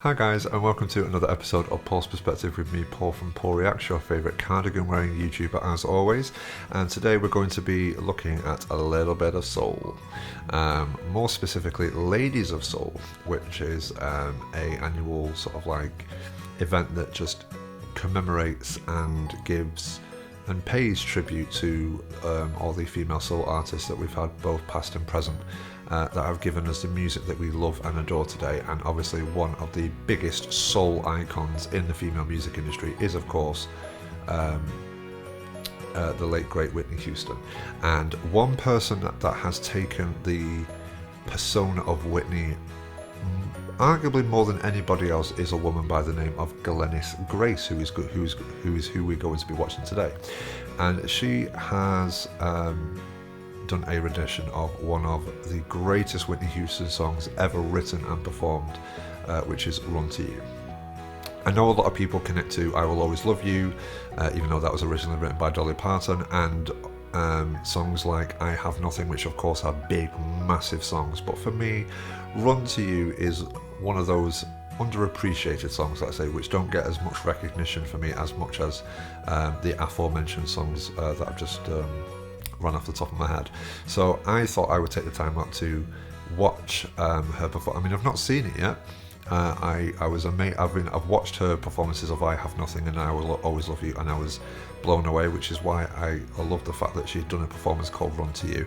Hi guys, and welcome to another episode of Paul's Perspective with me, Paul from Paul Reacts, your favourite cardigan wearing YouTuber as always. And today we're going to be looking at a little bit of soul, more specifically Ladies of Soul, which is a annual sort of like event that just commemorates and gives and pays tribute to all the female soul artists that we've had, both past and present, that have given us the music that we love and adore today. And obviously one of the biggest soul icons in the female music industry is of course the late great Whitney Houston. And one person that has taken the persona of Whitney arguably more than anybody else is a woman by the name of Glennis Grace, who is who we're going to be watching today. And she has done a rendition of one of the greatest Whitney Houston songs ever written and performed, which is Run to You. I know a lot of people connect to I Will Always Love You, even though that was originally written by Dolly Parton, and songs like I Have Nothing, which of course are big, massive songs. But for me, Run to You is one of those underappreciated songs, let's say, which don't get as much recognition for me as much as the aforementioned songs that I've just run off the top of my head. So I thought I would take the time out to watch her perform. I mean, I've not seen it yet. I was amazed. I've watched her performances of I Have Nothing and I Will Always Love You, and I was blown away, which is why I love the fact that she'd done a performance called Run to You.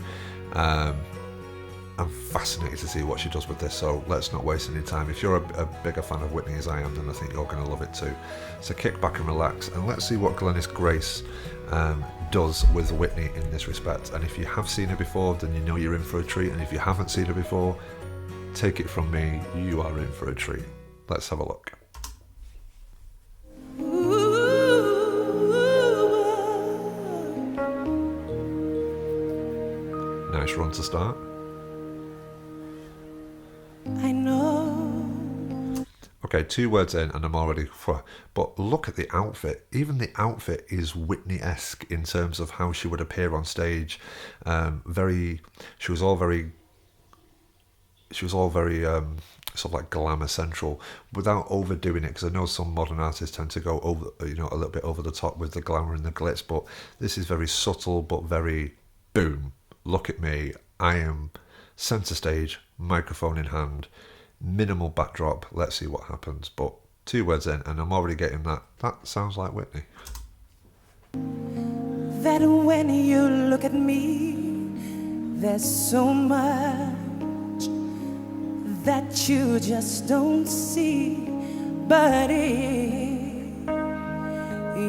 I'm fascinated to see what she does with this, so let's not waste any time. If you're a bigger fan of Whitney as I am, then I think you're going to love it too. So kick back and relax, and let's see what Glennis Grace does with Whitney in this respect. And if you have seen her before, then you know you're in for a treat, and if you haven't seen her before, take it from me, you are in for a treat. Let's have a look. Nice run to start. I know. Okay, 2 words in and I'm already... But look at the outfit. Even the outfit is Whitney-esque in terms of how she would appear on stage. She was all very sort of like glamour central without overdoing it, because I know some modern artists tend to go over, a little bit over the top with the glamour and the glitz, but this is very subtle but very boom. Look at me. I am centre stage, microphone in hand, minimal backdrop. Let's see what happens. But 2 words in and I'm already getting that sounds like Whitney. That when you look at me, there's so much that you just don't see. But if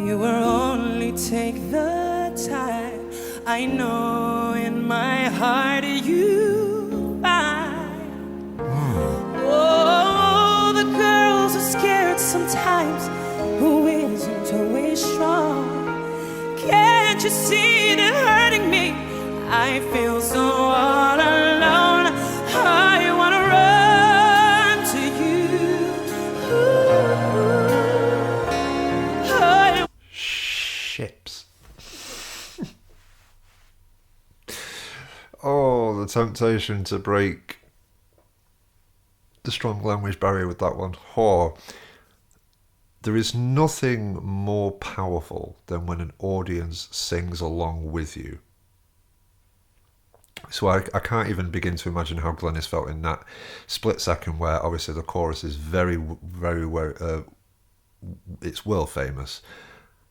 you will only take the time, I know in my heart you find. Oh, the girls are scared sometimes, who isn't always strong. Can't you see they're hurting me? I feel so all alone. I wanna run to you. Ships. Oh, the temptation to break the strong language barrier with that one. Oh, there is nothing more powerful than when an audience sings along with you. So I can't even begin to imagine how Glennis felt in that split second where obviously the chorus is very, it's world famous.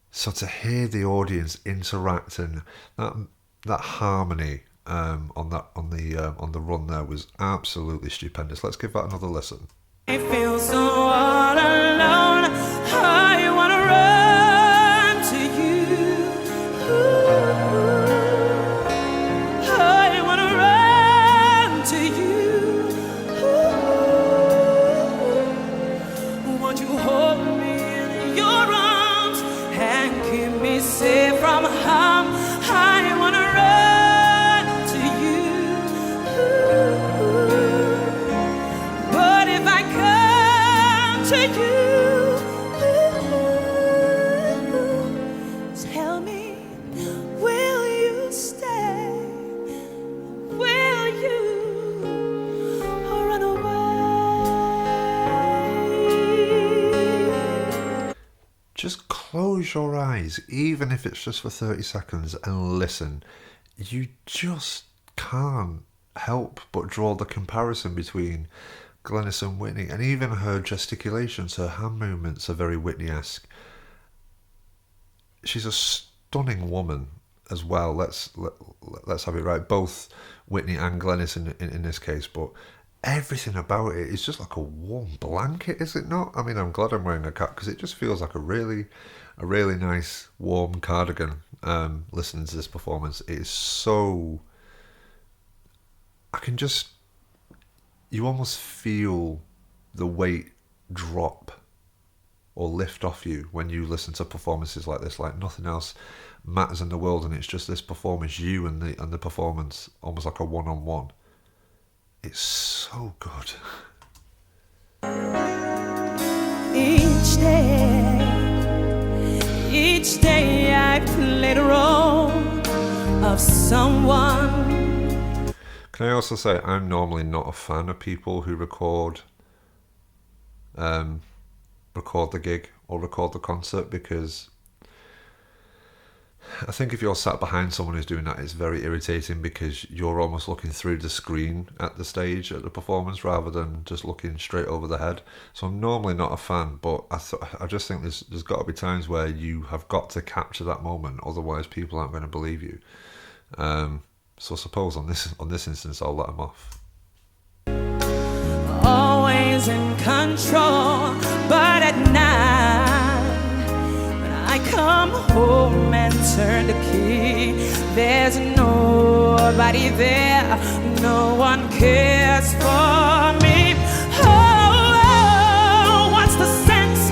So to hear the audience interact and that harmony on the run there was absolutely stupendous. Let's give that another listen. I feel so all alone. I wanna run to you. I wanna run to you. Won't you hold me in your arms and keep me safe from harm? I wanna run to you. But if I come to you, tell me, will you stay? Will you run away? close your eyes, even if it's just for 30 seconds, and listen, you just can't help but draw the comparison between Glennis and Whitney, and even her gesticulations, her hand movements are very Whitney-esque. She's a stunning woman as well. Let's have it right. Both Whitney and Glennis in this case, but everything about it is just like a warm blanket, is it not? I mean, I'm glad I'm wearing a cap because it just feels like a really nice warm cardigan. Listening to this performance, it is so. You almost feel the weight drop or lift off you when you listen to performances like this. Like nothing else matters in the world, and it's just this performance, you and the performance, almost like a one-on-one. It's so good. Each day I played a role of someone. Can I also say I'm normally not a fan of people who record the gig or record the concert, because I think if you're sat behind someone who's doing that, it's very irritating because you're almost looking through the screen at the stage, at the performance, rather than just looking straight over the head. So I'm normally not a fan, but I just think there's got to be times where you have got to capture that moment, otherwise people aren't going to believe you. So I suppose on this instance, I'll let them off. Always in control, but at night when I come home and turn the key, there's nobody there, no one cares for me. Oh, what's the sense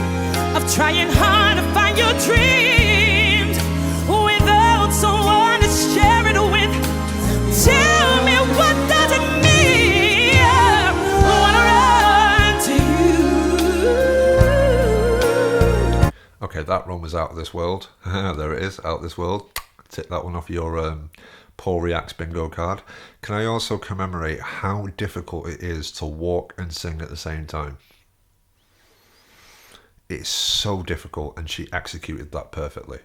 of trying hard to find your dreams without someone to share it with? Tell me, what does it mean? I wanna run to you. Okay, that run was out of this world. There it is, out of this world. Tick that one off your Paul Reacts bingo card. Can I also commemorate how difficult it is to walk and sing at the same time? It's so difficult, and she executed that perfectly.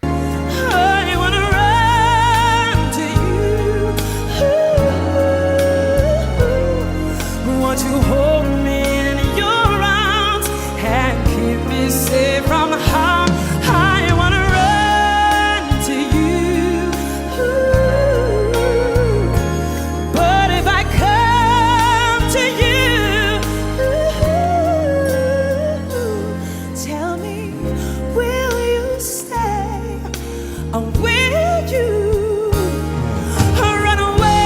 I wanna run to you. Won't you hold me in your arms and keep me safe from harm? I wanna run to you. But if I come to you, tell me, will you stay or will you run away?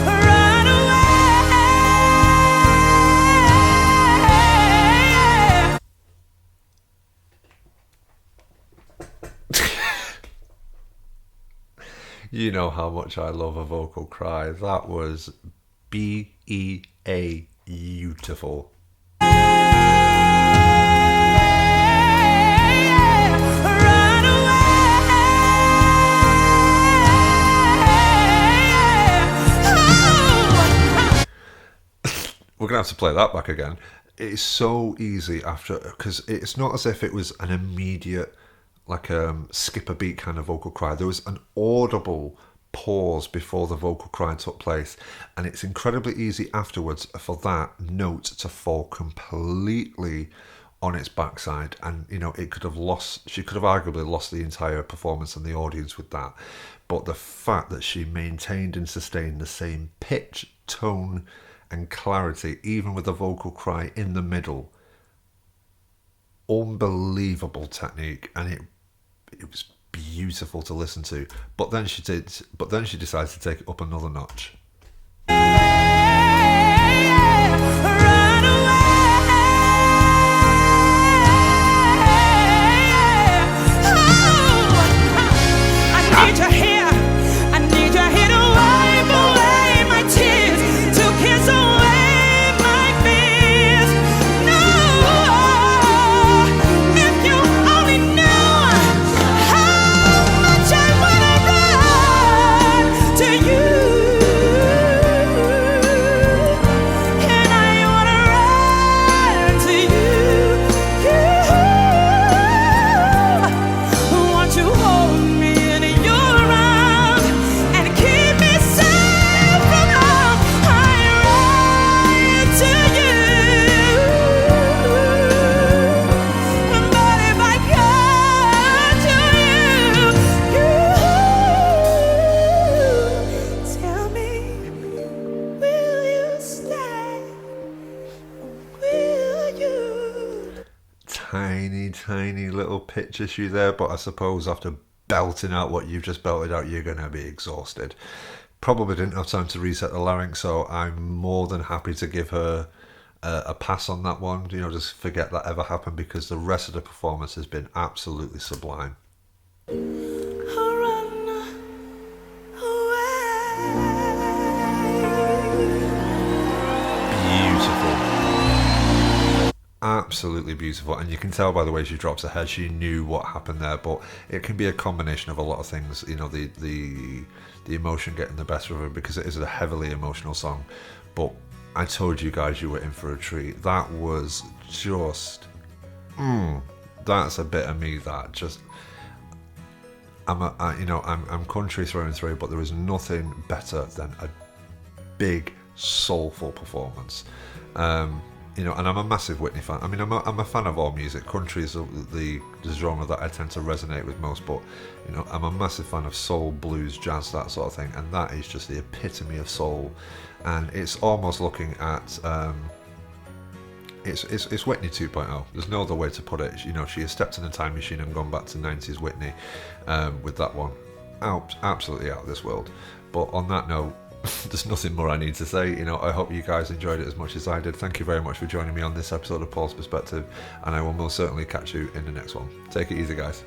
Run away. You know how much I love a vocal cry. That was beautiful. Run away. We're going to have to play that back again. It's so easy after, because it's not as if it was an immediate, like skip a beat kind of vocal cry. There was an audible pause before the vocal cry took place, and it's incredibly easy afterwards for that note to fall completely on its backside, and she could have arguably lost the entire performance and the audience with that. But the fact that she maintained and sustained the same pitch, tone and clarity, even with the vocal cry in the middle, unbelievable technique, and it was beautiful to listen to. But then she decided to take it up another notch. Run away. I need you here. I need you here to wipe away my tears, to kiss away my fears. No, if you only knew how much I wanna run to you. tiny little pitch issue there, but I suppose after belting out what you've just belted out, you're going to be exhausted. Probably didn't have time to reset the larynx, so I'm more than happy to give her a pass on that one. Just forget that ever happened, because the rest of the performance has been absolutely sublime. Absolutely beautiful, and you can tell by the way she drops her head, she knew what happened there. But it can be a combination of a lot of things, the emotion getting the best of her, because it is a heavily emotional song. But I told you guys you were in for a treat. That was just that's a bit of me that just I'm country through and through, but there is nothing better than a big soulful performance. And I'm a massive Whitney fan. I mean, I'm a fan of all music. Country is the genre that I tend to resonate with most, but I'm a massive fan of soul, blues, jazz, that sort of thing, and that is just the epitome of soul. And it's almost looking at it's Whitney 2.0. There's no other way to put it. She has stepped in a time machine and gone back to 90s Whitney with that one. Absolutely out of this world. But on that note, there's nothing more I need to say. I hope you guys enjoyed it as much as I did. Thank you very much for joining me on this episode of Paul's Perspective, and I will most certainly catch you in the next one. Take it easy, guys.